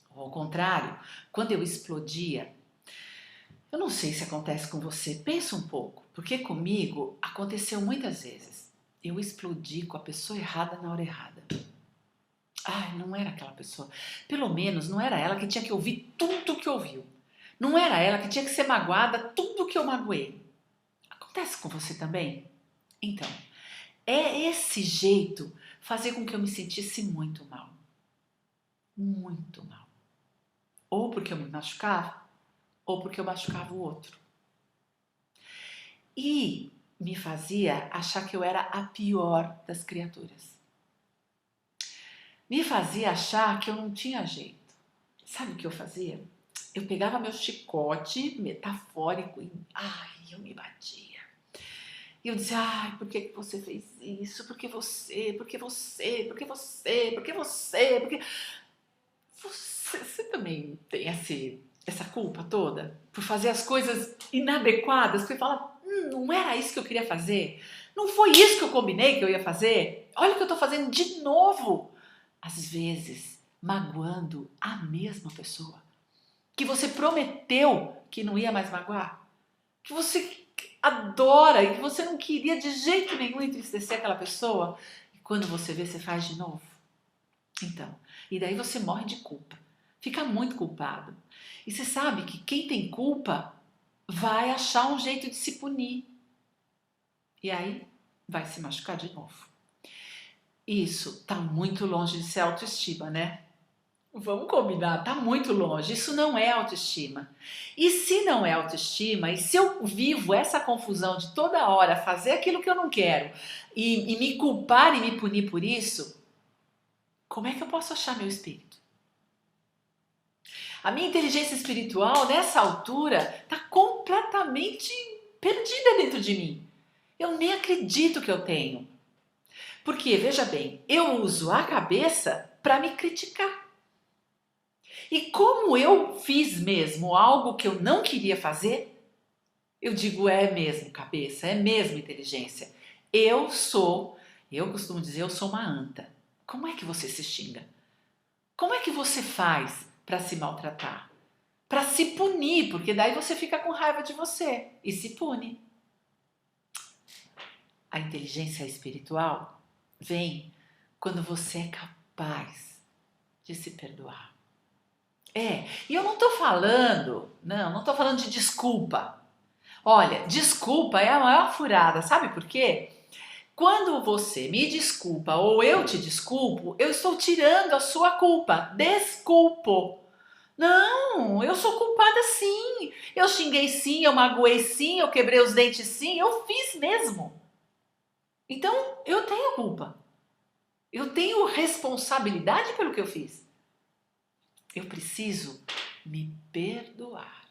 Ao contrário, quando eu explodia, eu não sei se acontece com você, pensa um pouco, porque comigo aconteceu muitas vezes. Eu explodi com a pessoa errada na hora errada. Não era aquela pessoa. Pelo menos não era ela que tinha que ouvir tudo que ouviu. Não era ela que tinha que ser magoada tudo que eu magoei. Acontece com você também? Então, esse jeito fazia com que eu me sentisse muito mal. Muito mal. Ou porque eu me machucava, ou porque eu machucava o outro. E me fazia achar que eu era a pior das criaturas. me fazia achar que eu não tinha jeito. Sabe o que eu fazia? Eu pegava meu chicote metafórico e eu me batia. E eu dizia, por que você fez isso? Por que você? Por que você? Por que você? Por que você? Por que... Você também tem essa culpa toda? Por fazer as coisas inadequadas? Porque fala, não era isso que eu queria fazer? Não foi isso que eu combinei que eu ia fazer? Olha o que eu estou fazendo de novo. Às vezes, magoando a mesma pessoa. Que você prometeu que não ia mais magoar. Que você adora e que você não queria de jeito nenhum entristecer aquela pessoa. E quando você vê, você faz de novo. Então, e daí você morre de culpa. Fica muito culpado. E você sabe que quem tem culpa vai achar um jeito de se punir. E aí vai se machucar de novo. Isso tá muito longe de ser autoestima, né? Vamos combinar, tá muito longe. Isso não é autoestima. E se não é autoestima, e se eu vivo essa confusão de toda hora fazer aquilo que eu não quero e me culpar e me punir por isso, como é que eu posso achar meu espírito? A minha inteligência espiritual, nessa altura, está completamente perdida dentro de mim. Eu nem acredito que eu tenho. Porque, veja bem, eu uso a cabeça para me criticar. E como eu fiz mesmo algo que eu não queria fazer, eu digo, é mesmo cabeça, é mesmo inteligência. Eu costumo dizer, eu sou uma anta. Como é que você se xinga? Como é que você faz para se maltratar? Para se punir, porque daí você fica com raiva de você e se pune. A inteligência espiritual vem quando você é capaz de se perdoar. E eu não estou falando, não estou falando de desculpa. Olha, desculpa é a maior furada, sabe por quê? Quando você me desculpa ou eu te desculpo, eu estou tirando a sua culpa. Desculpo. Não, eu sou culpada sim. Eu xinguei sim, eu magoei sim, eu quebrei os dentes sim, eu fiz mesmo. Então, eu tenho culpa. Eu tenho responsabilidade pelo que eu fiz. Eu preciso me perdoar.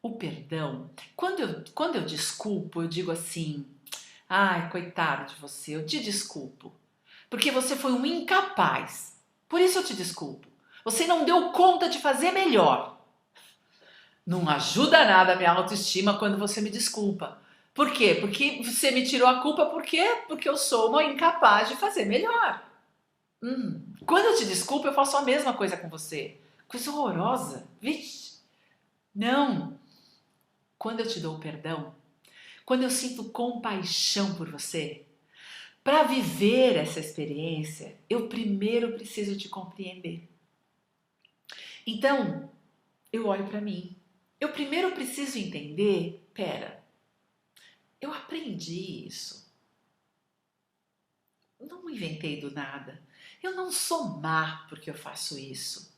O perdão, quando eu desculpo, eu digo assim, coitado de você, eu te desculpo. Porque você foi um incapaz. Por isso eu te desculpo. Você não deu conta de fazer melhor. Não ajuda nada a minha autoestima quando você me desculpa. Por quê? Porque você me tirou a culpa, por quê? Porque eu sou uma incapaz de fazer melhor. Quando eu te desculpo, eu faço a mesma coisa com você. Coisa horrorosa. Vixe. Não. Quando eu te dou o perdão, quando eu sinto compaixão por você, para viver essa experiência, eu primeiro preciso te compreender. Então, eu olho para mim. Eu primeiro preciso entender, eu aprendi isso. Não inventei do nada. Eu não sou má porque eu faço isso.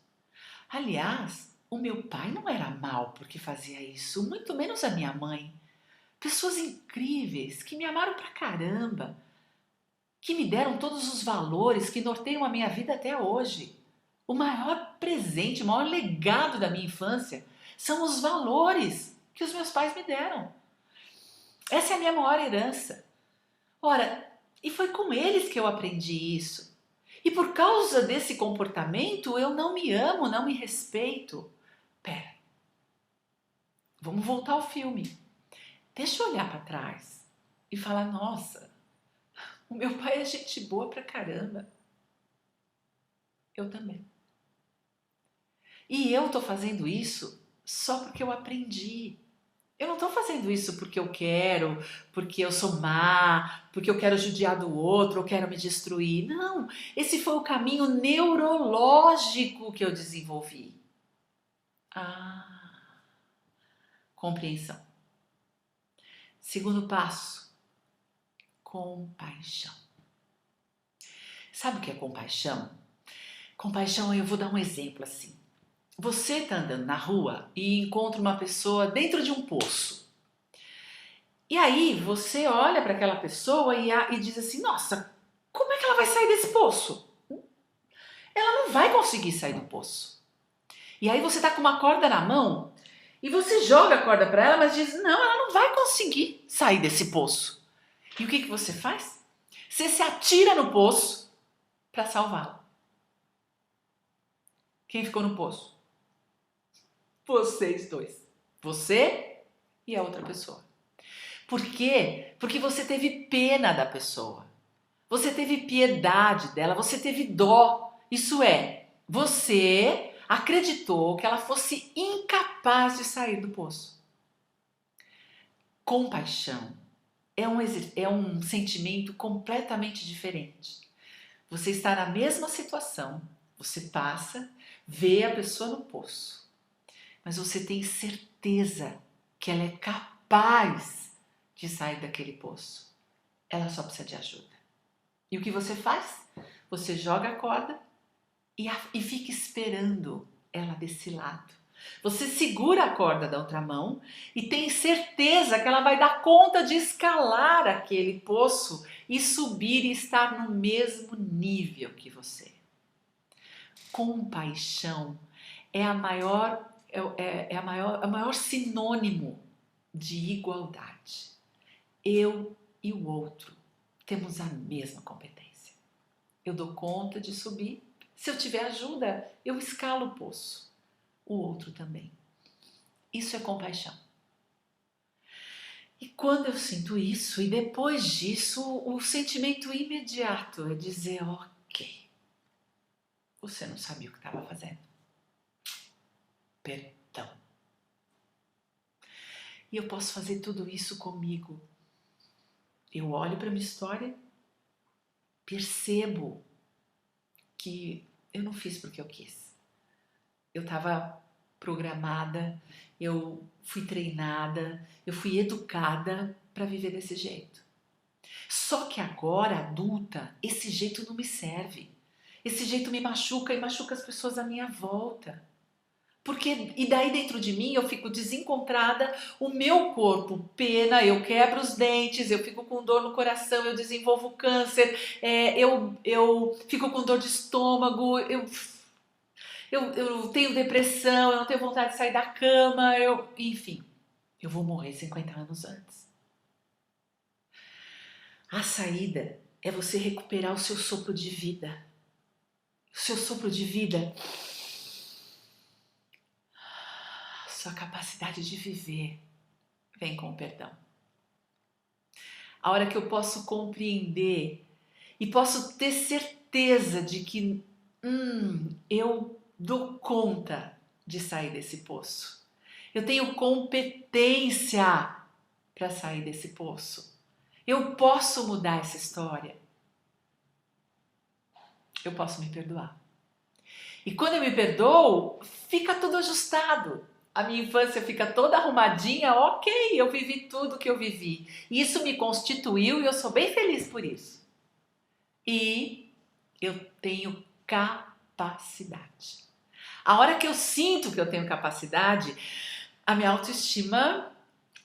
Aliás, o meu pai não era mau porque fazia isso, muito menos a minha mãe. Pessoas incríveis que me amaram pra caramba, que me deram todos os valores que norteiam a minha vida até hoje. O maior presente, o maior legado da minha infância são os valores que os meus pais me deram. Essa é a minha maior herança. Ora, e foi com eles que eu aprendi isso. E por causa desse comportamento, eu não me amo, não me respeito. Vamos voltar ao filme. Deixa eu olhar para trás e falar, nossa, o meu pai é gente boa pra caramba. Eu também. E eu tô fazendo isso só porque eu aprendi. Eu não tô fazendo isso porque eu quero, porque eu sou má, porque eu quero judiar do outro, eu quero me destruir. Não, esse foi o caminho neurológico que eu desenvolvi. Compreensão. Segundo passo, compaixão. Sabe o que é compaixão? Compaixão, eu vou dar um exemplo assim. Você está andando na rua e encontra uma pessoa dentro de um poço. E aí você olha para aquela pessoa e diz assim, nossa, como é que ela vai sair desse poço? Ela não vai conseguir sair do poço. E aí você tá com uma corda na mão e você joga a corda para ela, mas diz, não, ela não vai conseguir sair desse poço. E o que você faz? Você se atira no poço para salvá-la. Quem ficou no poço? Vocês dois. Você e a outra pessoa. Por quê? Porque você teve pena da pessoa. Você teve piedade dela, você teve dó. Isso é, você acreditou que ela fosse incapaz de sair do poço. Compaixão é um sentimento completamente diferente. Você está na mesma situação, você passa, vê a pessoa no poço, mas você tem certeza que ela é capaz de sair daquele poço. Ela só precisa de ajuda. E o que você faz? Você joga a corda e fica esperando ela desse lado. Você segura a corda da outra mão e tem certeza que ela vai dar conta de escalar aquele poço e subir e estar no mesmo nível que você. Compaixão é o maior sinônimo de igualdade. Eu e o outro temos a mesma competência. Eu dou conta de subir. Se eu tiver ajuda, eu escalo o poço. O outro também. Isso é compaixão. E quando eu sinto isso, e depois disso, o sentimento imediato é dizer, ok, você não sabia o que estava fazendo. Perdão. E eu posso fazer tudo isso comigo. Eu olho para a minha história, percebo que eu não fiz porque eu quis. Eu estava programada, eu fui treinada, eu fui educada para viver desse jeito. Só que agora, adulta, esse jeito não me serve. Esse jeito me machuca e machuca as pessoas à minha volta. E daí dentro de mim eu fico desencontrada, o meu corpo pena, eu quebro os dentes, eu fico com dor no coração, eu desenvolvo câncer, eu fico com dor de estômago, eu tenho depressão, eu não tenho vontade de sair da cama, enfim, eu vou morrer 50 anos antes. A saída é você recuperar o seu sopro de vida. O seu sopro de vida, sua capacidade de viver vem com o perdão. A hora que eu posso compreender e posso ter certeza de que eu dou conta de sair desse poço. Eu tenho competência para sair desse poço. Eu posso mudar essa história. Eu posso me perdoar. E quando eu me perdoo, fica tudo ajustado. A minha infância fica toda arrumadinha, ok, eu vivi tudo que eu vivi. Isso me constituiu e eu sou bem feliz por isso. E eu tenho capacidade. A hora que eu sinto que eu tenho capacidade, a minha autoestima,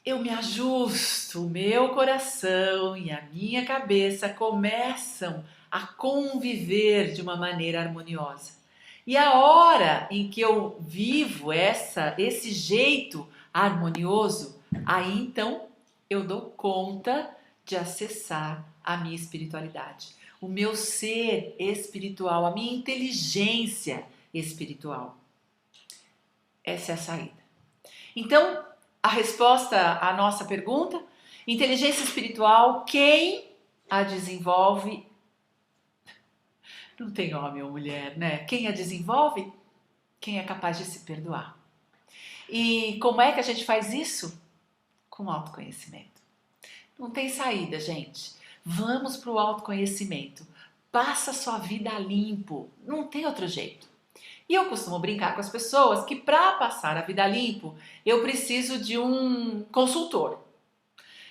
eu me ajusto, o meu coração e a minha cabeça começam a conviver de uma maneira harmoniosa. E a hora em que eu vivo esse jeito harmonioso, aí então eu dou conta de acessar a minha espiritualidade, o meu ser espiritual, a minha inteligência espiritual. Essa é a saída. Então, a resposta à nossa pergunta, inteligência espiritual, quem a desenvolve? Não tem homem ou mulher, né? Quem a desenvolve? Quem é capaz de se perdoar. E como é que a gente faz isso? Com autoconhecimento. Não tem saída, gente. Vamos para o autoconhecimento. Passa a sua vida a limpo. Não tem outro jeito. E eu costumo brincar com as pessoas que para passar a vida a limpo, eu preciso de um consultor.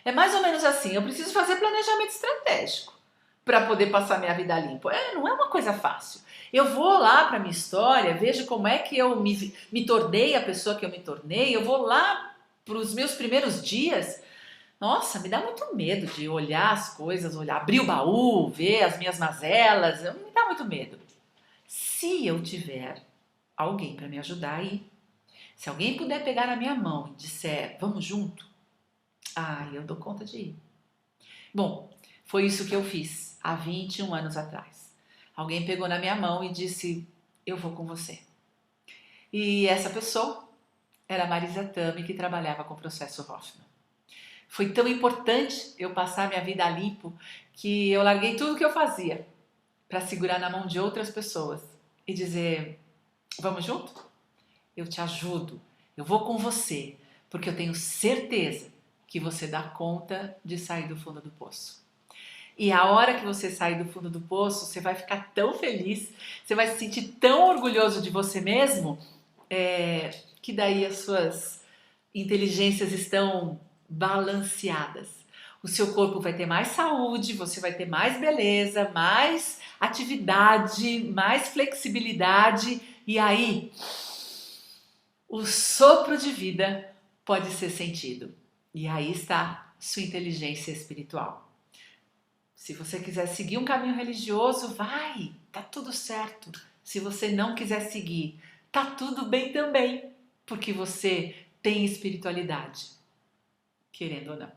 É mais ou menos assim, eu preciso fazer planejamento estratégico para poder passar minha vida limpo. Não é uma coisa fácil. Eu vou lá para minha história, vejo como é que eu me tornei a pessoa que eu me tornei, eu vou lá para os meus primeiros dias, Nossa, me dá muito medo de olhar as coisas, olhar, abrir o baú, ver as minhas mazelas, me dá muito medo. Se eu tiver alguém para me ajudar aí, se alguém puder pegar na minha mão e disser, vamos junto, eu dou conta de ir. Bom, foi isso que eu fiz há 21 anos atrás. Alguém pegou na minha mão e disse, eu vou com você. E essa pessoa era a Marisa Tami, que trabalhava com o processo Hoffman. Foi tão importante eu passar minha vida a limpo que eu larguei tudo que eu fazia para segurar na mão de outras pessoas e dizer, vamos junto? Eu te ajudo, eu vou com você, porque eu tenho certeza que você dá conta de sair do fundo do poço. E a hora que você sair do fundo do poço, você vai ficar tão feliz, você vai se sentir tão orgulhoso de você mesmo, que daí as suas inteligências estão balanceadas. O seu corpo vai ter mais saúde, você vai ter mais beleza, mais atividade, mais flexibilidade, e aí o sopro de vida pode ser sentido. E aí está sua inteligência espiritual. Se você quiser seguir um caminho religioso, vai, tá tudo certo. Se você não quiser seguir, tá tudo bem também, porque você tem espiritualidade, querendo ou não.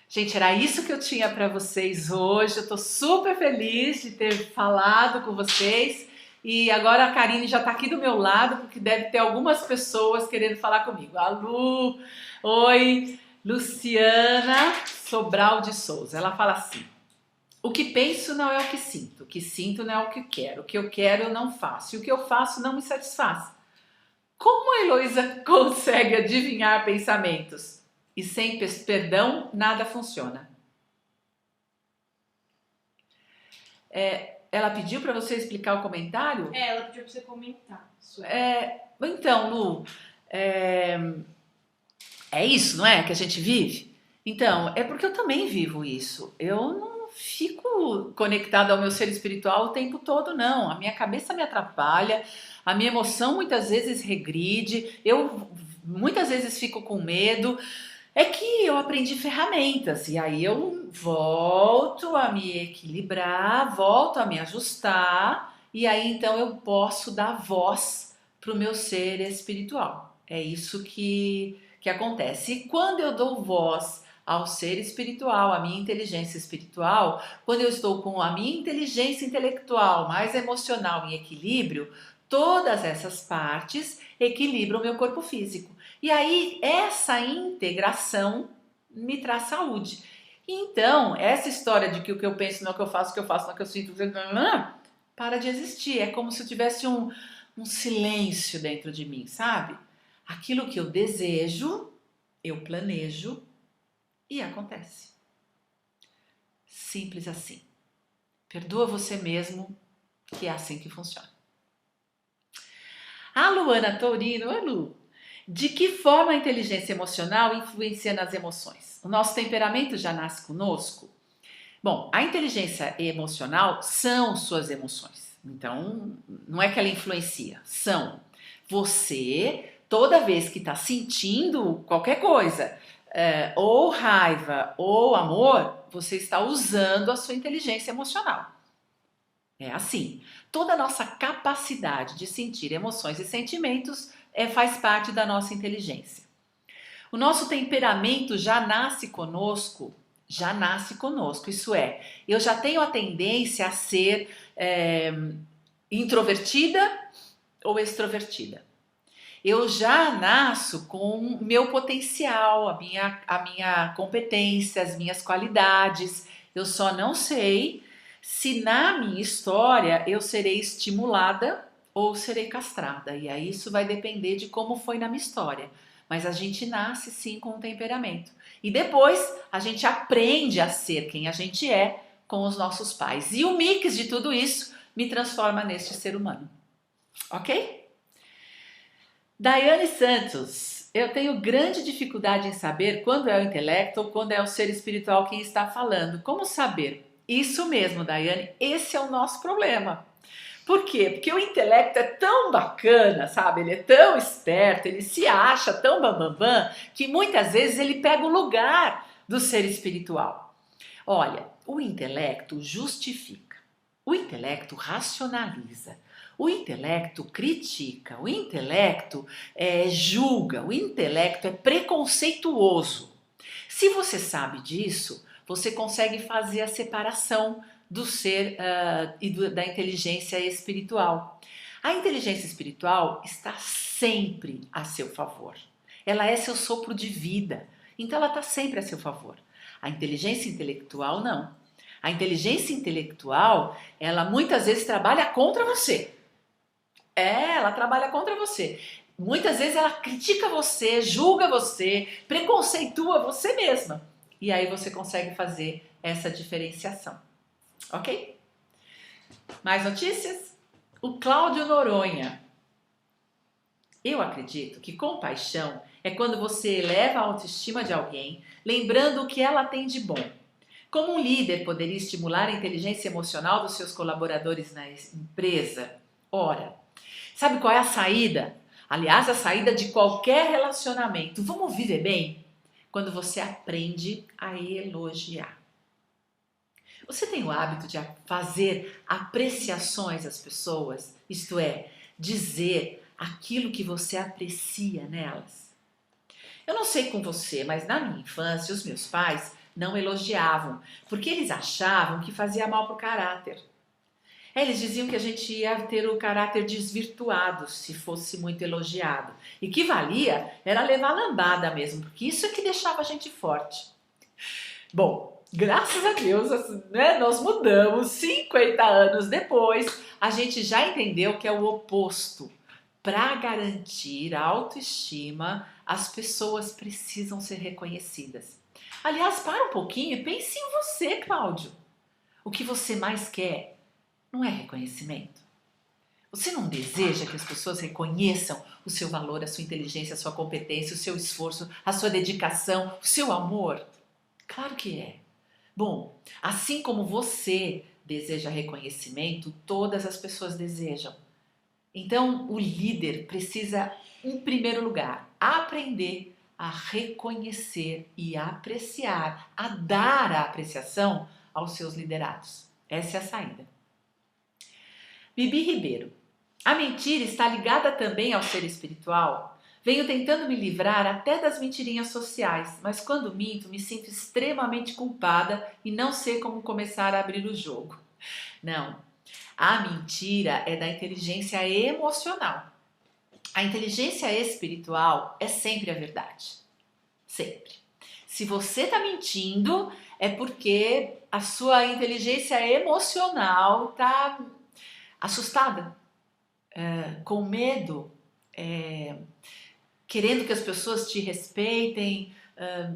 Gente, era isso que eu tinha para vocês hoje. Eu tô super feliz de ter falado com vocês. E agora a Karine já tá aqui do meu lado, porque deve ter algumas pessoas querendo falar comigo. A Lu, oi, Luciana Sobral de Souza. Ela fala assim, o que penso não é o que sinto não é o que eu quero eu não faço, e o que eu faço não me satisfaz. Como a Heloísa consegue adivinhar pensamentos? E sem perdão, nada funciona. Ela pediu para você explicar o comentário? Ela pediu para você comentar. Então, Lu, é isso, não é? Que a gente vive? Então, é porque eu também vivo isso. Eu não fico conectada ao meu ser espiritual o tempo todo, não. A minha cabeça me atrapalha, a minha emoção muitas vezes regride, eu muitas vezes fico com medo. É que eu aprendi ferramentas e aí eu volto a me equilibrar, volto a me ajustar e aí então eu posso dar voz para o meu ser espiritual. É isso que acontece. E quando eu dou voz ao ser espiritual, à minha inteligência espiritual, quando eu estou com a minha inteligência intelectual mais emocional em equilíbrio, todas essas partes equilibram o meu corpo físico. E aí, essa integração me traz saúde. Então, essa história de que o que eu penso não é o que eu faço, o que eu faço não é o que eu sinto, para de existir. É como se eu tivesse um silêncio dentro de mim, sabe? Aquilo que eu desejo, eu planejo e acontece. Simples assim. Perdoa você mesmo, que é assim que funciona. A Luana Taurino, oi Lu. De que forma a inteligência emocional influencia nas emoções? O nosso temperamento já nasce conosco? Bom, a inteligência emocional são suas emoções. Então, não é que ela influencia, são. Você, toda vez que está sentindo qualquer coisa, ou raiva ou amor, você está usando a sua inteligência emocional. É assim. Toda a nossa capacidade de sentir emoções e sentimentos faz parte da nossa inteligência. O nosso temperamento já nasce conosco, isso é, eu já tenho a tendência a ser introvertida ou extrovertida. Eu já nasço com meu potencial, a minha competência, as minhas qualidades. Eu só não sei se na minha história eu serei estimulada ou serei castrada. E aí isso vai depender de como foi na minha história. Mas a gente nasce sim com um temperamento. E depois a gente aprende a ser quem a gente é com os nossos pais. E o mix de tudo isso me transforma neste ser humano. Ok? Daiane Santos, eu tenho grande dificuldade em saber quando é o intelecto ou quando é o ser espiritual quem está falando. Como saber? Isso mesmo, Daiane, esse é o nosso problema. Por quê? Porque o intelecto é tão bacana, sabe? Ele é tão esperto, ele se acha tão bambambam, que muitas vezes ele pega o lugar do ser espiritual. Olha, o intelecto justifica, o intelecto racionaliza, o intelecto critica, o intelecto julga, o intelecto é preconceituoso. Se você sabe disso, você consegue fazer a separação do ser da inteligência espiritual. A inteligência espiritual está sempre a seu favor. Ela é seu sopro de vida, então ela está sempre a seu favor. A inteligência intelectual não. A inteligência intelectual, ela muitas vezes trabalha contra você. Ela trabalha contra você. Muitas vezes ela critica você, julga você, preconceitua você mesma. E aí você consegue fazer essa diferenciação. Ok? Mais notícias? O Cláudio Noronha. Eu acredito que compaixão é quando você eleva a autoestima de alguém, lembrando o que ela tem de bom. Como um líder poderia estimular a inteligência emocional dos seus colaboradores na empresa? Ora, sabe qual é a saída? Aliás, a saída de qualquer relacionamento. Vamos viver bem? Quando você aprende a elogiar. Você tem o hábito de fazer apreciações às pessoas? Isto é, dizer aquilo que você aprecia nelas? Eu não sei com você, mas na minha infância os meus pais não elogiavam, porque eles achavam que fazia mal para o caráter. Eles diziam que a gente ia ter o caráter desvirtuado se fosse muito elogiado. E que valia era levar lambada mesmo, porque isso é que deixava a gente forte. Bom, graças a Deus, né, nós mudamos. 50 anos depois, a gente já entendeu que é o oposto. Para garantir a autoestima, as pessoas precisam ser reconhecidas. Aliás, para um pouquinho e pense em você, Cláudio. O que você mais quer não é reconhecimento? Você não deseja que as pessoas reconheçam o seu valor, a sua inteligência, a sua competência, o seu esforço, a sua dedicação, o seu amor? Claro que é. Bom, assim como você deseja reconhecimento, todas as pessoas desejam. Então, o líder precisa, em primeiro lugar, aprender a reconhecer e apreciar, a dar a apreciação aos seus liderados. Essa é a saída. Bibi Ribeiro. A mentira está ligada também ao ser espiritual? Venho tentando me livrar até das mentirinhas sociais, mas quando minto me sinto extremamente culpada e não sei como começar a abrir o jogo. Não, a mentira é da inteligência emocional. A inteligência espiritual é sempre a verdade. Sempre. Se você está mentindo, é porque a sua inteligência emocional está assustada, com medo, querendo que as pessoas te respeitem,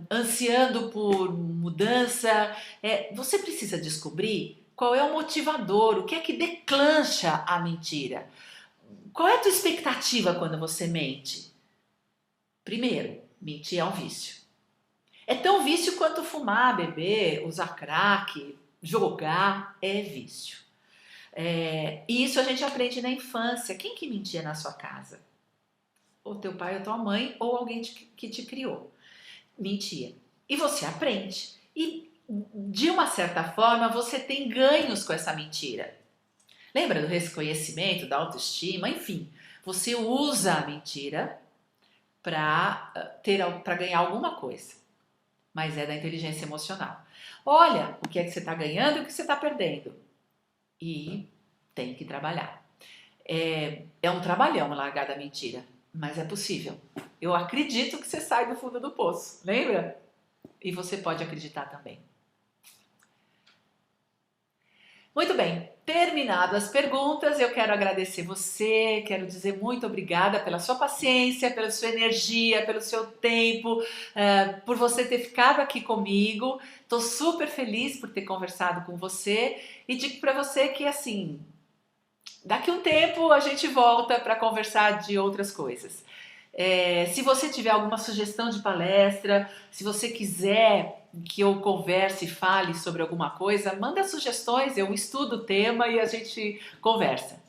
ansiando por mudança. Você precisa descobrir qual é o motivador, o que é que declancha a mentira. Qual é a tua expectativa quando você mente? Primeiro, mentir é um vício. É tão vício quanto fumar, beber, usar crack, jogar, é vício. E isso a gente aprende na infância. Quem que mentia na sua casa? Ou teu pai ou tua mãe, ou alguém que te criou. Mentia. E você aprende. E de uma certa forma você tem ganhos com essa mentira. Lembra do reconhecimento, da autoestima, enfim. Você usa a mentira para ganhar alguma coisa. Mas é da inteligência emocional. Olha o que é que você está ganhando e o que você está perdendo. E tem que trabalhar. É um trabalhão largar da mentira, mas é possível. Eu acredito que você sai do fundo do poço, lembra? E você pode acreditar também. Muito bem, terminado as perguntas, eu quero agradecer você, quero dizer muito obrigada pela sua paciência, pela sua energia, pelo seu tempo, por você ter ficado aqui comigo. Estou super feliz por ter conversado com você e digo para você que, assim, daqui a um tempo a gente volta para conversar de outras coisas. Se você tiver alguma sugestão de palestra, se você quiser que eu converse e fale sobre alguma coisa, manda sugestões, eu estudo o tema e a gente conversa.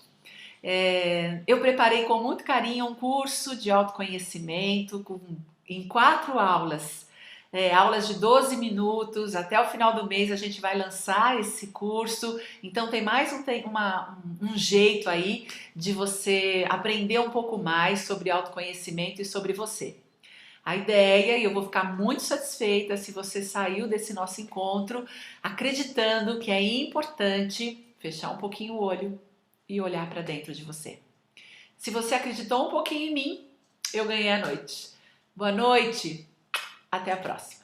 Eu preparei com muito carinho um curso de autoconhecimento em 4 aulas. Aulas de 12 minutos, até o final do mês a gente vai lançar esse curso, então tem mais um jeito aí de você aprender um pouco mais sobre autoconhecimento e sobre você. A ideia, e eu vou ficar muito satisfeita se você saiu desse nosso encontro acreditando que é importante fechar um pouquinho o olho e olhar para dentro de você. Se você acreditou um pouquinho em mim, eu ganhei a noite. Boa noite, até a próxima.